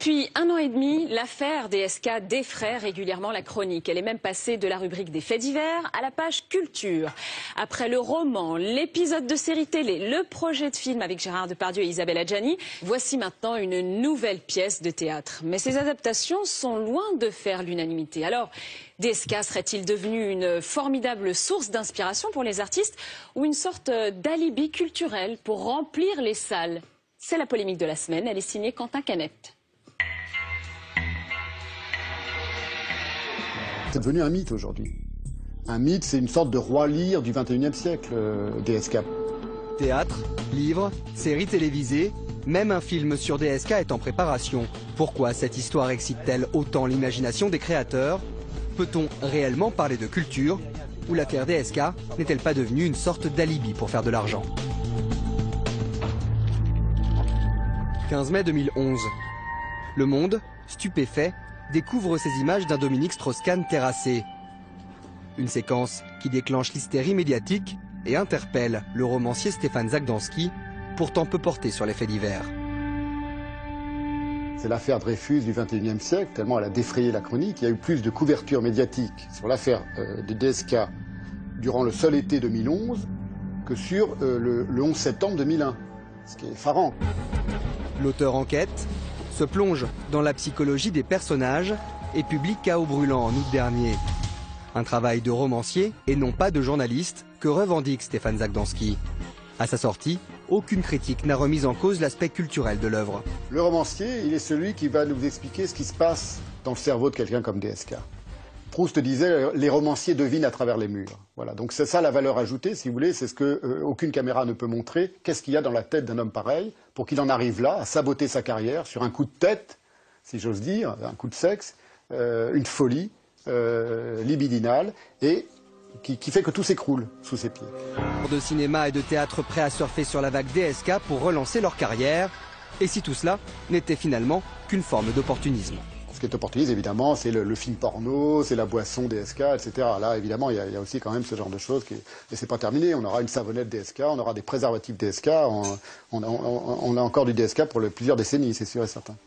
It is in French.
Depuis 1 an et demi, l'affaire DSK défraie régulièrement la chronique. Elle est même passée de la rubrique des faits divers à la page culture. Après le roman, l'épisode de série télé, le projet de film avec Gérard Depardieu et Isabelle Adjani, voici maintenant une nouvelle pièce de théâtre. Mais ces adaptations sont loin de faire l'unanimité. Alors, DSK serait-il devenu une formidable source d'inspiration pour les artistes ou une sorte d'alibi culturel pour remplir les salles? C'est la polémique de la semaine. Elle est signée Quentin Canette. C'est devenu un mythe aujourd'hui. Un mythe, c'est une sorte de roi lyre du 21e siècle, DSK. Théâtre, livres, séries télévisées, même un film sur DSK est en préparation. Pourquoi cette histoire excite-t-elle autant l'imagination des créateurs? Peut-on réellement parler de culture? Ou l'affaire DSK n'est-elle pas devenue une sorte d'alibi pour faire de l'argent? 15 mai 2011. Le Monde, stupéfait, découvre ces images d'un Dominique Strauss-Kahn terrassé. Une séquence qui déclenche l'hystérie médiatique et interpelle le romancier Stéphane Zagdanski, pourtant peu porté sur les faits divers. C'est l'affaire Dreyfus du 21e siècle, tellement elle a défrayé la chronique. Il y a eu plus de couverture médiatique sur l'affaire de DSK durant le seul été 2011 que sur le 11 septembre 2001, ce qui est effarant. L'auteur enquête, se plonge dans la psychologie des personnages et publie Chaos brûlant en août dernier. Un travail de romancier et non pas de journaliste que revendique Stéphane Zagdanski. À sa sortie, aucune critique n'a remis en cause l'aspect culturel de l'œuvre. Le romancier, il est celui qui va nous expliquer ce qui se passe dans le cerveau de quelqu'un comme DSK. Proust disait « les romanciers devinent à travers les murs ». Voilà, donc c'est ça la valeur ajoutée, si vous voulez, c'est ce que aucune caméra ne peut montrer. Qu'est-ce qu'il y a dans la tête d'un homme pareil pour qu'il en arrive là, à saboter sa carrière sur un coup de tête, si j'ose dire, un coup de sexe, une folie libidinale, et qui fait que tout s'écroule sous ses pieds. De cinéma et de théâtre prêts à surfer sur la vague DSK pour relancer leur carrière. Et si tout cela n'était finalement qu'une forme d'opportunisme. Ce qui est opportuniste, évidemment, c'est le film porno, c'est la boisson DSK, etc. Là, évidemment, il y a aussi quand même ce genre de choses. Et c'est pas terminé. On aura une savonnette DSK, on aura des préservatifs DSK. On a encore du DSK pour plusieurs décennies, c'est sûr et certain.